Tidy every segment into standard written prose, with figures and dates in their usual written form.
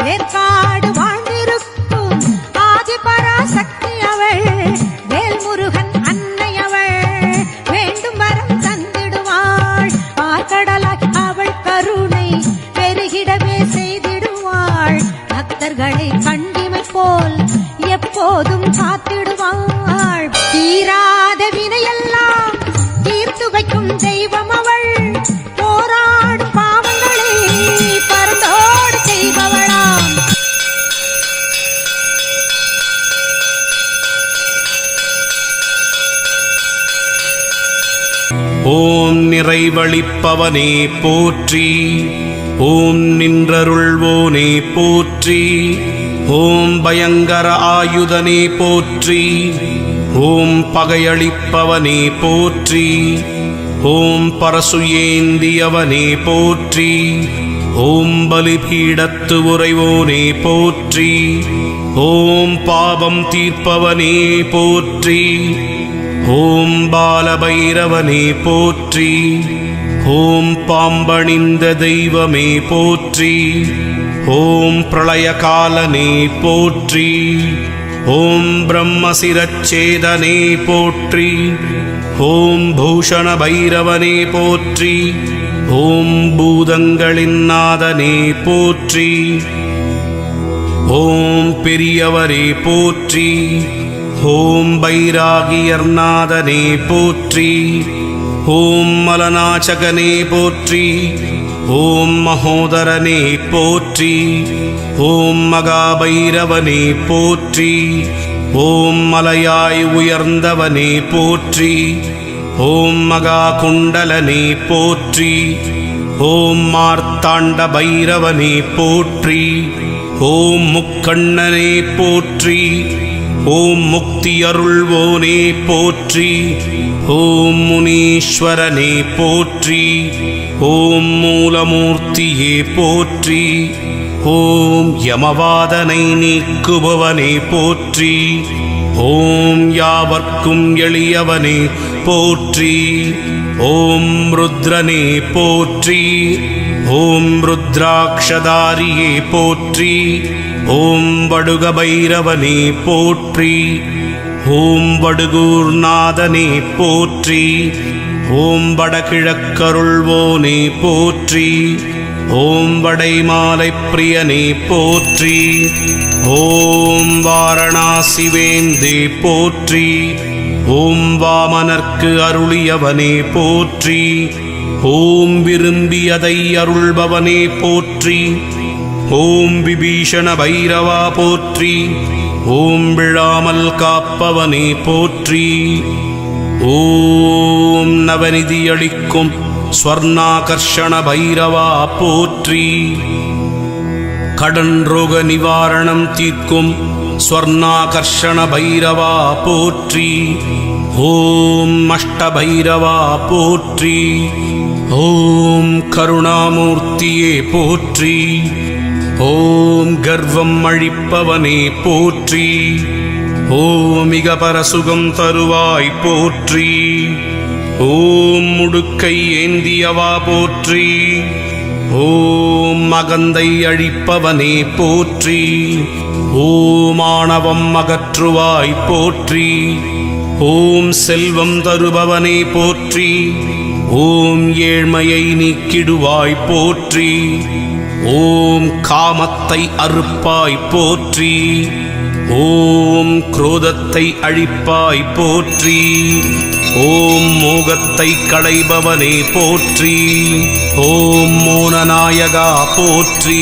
வேற்காடு வாழ்ந்திருக்கும் ஆதிபராசக்தி அவள், வேல்முருகன் அன்னை அவள், வேண்டும் வரம் தந்திடுவாள். பார்க்கடலாய் அவள் கருணை பெருகிடவே செய்திடுவாள். பக்தர்களை கண்டிமை போல் எப்போதும் காத்திடுவாள். தீராத வினையெல்லாம் தீர்த்து வைக்கும் தெய்வம் அவள், போராடும் பாவங்களை பரந்தோடு செய்பவளாம். ஓம் நிறைவளிப்பவனே போற்றி, ஓம் நின்றருள்வோனே போற்றி, ஓம் பயங்கர ஆயுதனே போற்றி, ஓம் பகையளிப்பவனே போற்றி, ஓம் பரசு ஏந்தியவனே போற்றி, ஓம் பலிபீடத்து உறைவோனே போற்றி, ஓம் பாவம் தீர்ப்பவனே போற்றி, ஓம் பாலபைரவனே போற்றி, ஓம் பாம்பணிந்த தெய்வமே போற்றி, ஓம் பிரளயகாலனே போற்றி, ஓம் பிரம்மசிரச்சேதனே போற்றி, ஓம் பூஷண பைரவனே போற்றி, ஓம் பூதங்களின் நாதனே போற்றி, ஓம் பெரியவரே போற்றி, ஓம் பைராகியர்நாதனே போற்றி, ஓம் மலநாச்சகனே போற்றி, ஓம் மகோதரனே போற்றி, ஓம் மகாபைரவனே போற்றி, ஓம் மலையாய் உயர்ந்தவனே போற்றி, ஓம் மகா குண்டலனே போற்றி, ஓம் மார்த்தாண்ட பைரவனே போற்றி, ஓம் முக்கண்ணனே போற்றி, ஓம் முக்தி அருள்வோனே போற்றி, ஓம் முனீஸ்வரனே போற்றி, ஓம் மூலமூர்த்தியே போற்றி, ஓம் யமவாதனை நீக்குபவனே போற்றி, ஓம் யாவர்க்கும் எளியவனே போற்றி, ஓம் ருத்ரனே போற்றி, ஓம் ருத்ராட்சதாரியே போற்றி, ஓம் வடுக பைரவனே போற்றி, ஓம் வடுகூர்நாதனே போற்றி, ஓம் வடகிழக்கருள்வோனே போற்றி, ஓம் வடைமாலை பிரியனே போற்றி, ஓம் வாரணாசி வேந்தே போற்றி, ஓம் வாமனர்க்கு அருளியவனே போற்றி, ஓம் விரும்பியதை அருள்பவனே போற்றி, ஓம் விபீஷண பைரவா போற்றி, ஓம் விழாமல் காப்பவனே போற்றி, ஓம் நவநிதி அளிக்கும் ஸ்வர்ணாகர்ஷண பைரவா போற்றி, கடன் ரோக நிவாரணம் தீர்க்கும் ஸ்வர்ணாகர்ஷண பைரவா போற்றி, ஓம் அஷ்டபைரவா போற்றி, ஓம் கருணாமூர்த்தியே போற்றி, ஓம் கர்வம் அழிப்பவனே போற்றி, ஓம் மிக பரசுகம் தருவாய் போற்றி, ஓம் முடுக்கை ஏந்தியவா போற்றி, ஓம் மகந்தை அழிப்பவனே போற்றி, ஓம் ஆணவம் அகற்றுவாய் போற்றி, ஓம் செல்வம் தருபவனே போற்றி, ஓம் ஏழ்மையை நீக்கிடுவாய் போற்றி, ஓம் காமத்தை அறுப்பாய் போற்றி, ஓம் குரோதத்தை அழிப்பாய் போற்றி, ஓம் மோகத்தை களைபவனே போற்றி, ஓம் மோனநாயகா போற்றி,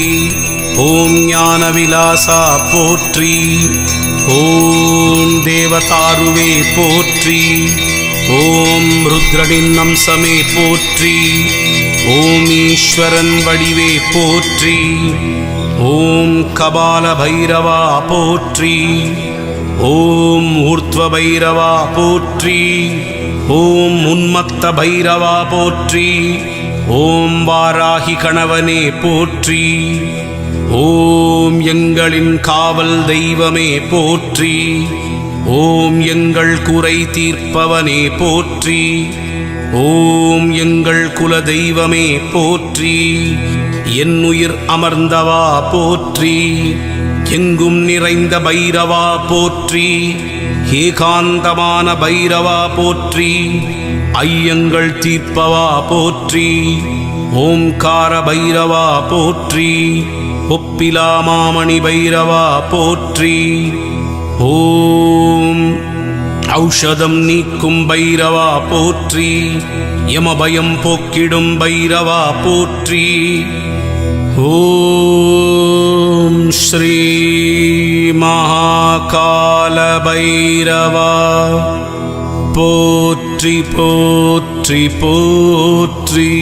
ஓம் ஞானவிலாசா போற்றி, ஓம் தேவதாருவே போற்றி, ஓம் ருத்ரனின் அம்சமே போற்றி, ஓம் ஈஸ்வரன் வடிவே போற்றி, ஓம் கபால பைரவா போற்றி, ஓம் ஊர்த்வ பைரவா போற்றி, ஓம் உன்மத்த பைரவா போற்றி, ஓம் வாராகி கணவனே போற்றி, ஓம் எங்களின் காவல் தெய்வமே போற்றி, ஓம் எங்கள் குறை தீர்ப்பவனே போற்றி, ஓம் எங்கள் குல தெய்வமே போற்றி, என்னுயிர் அமர்ந்தவா போற்றி, எங்கும் நிறைந்த பைரவா போற்றி, ஏகாந்தமான பைரவா போற்றி, ஐயங்கள் தீர்ப்பவா போற்றி, ஓம்கார பைரவா போற்றி, ஒப்பிலா மாமணி பைரவா போற்றி. ஓம் ஔஷதம் நீக்கும் பைரவா போற்றி, யமபயம் போக்கிடும் பைரவா போற்றி. ஓம் ஸ்ரீ மகாகால பைரவா போற்றி போற்றி போற்றி.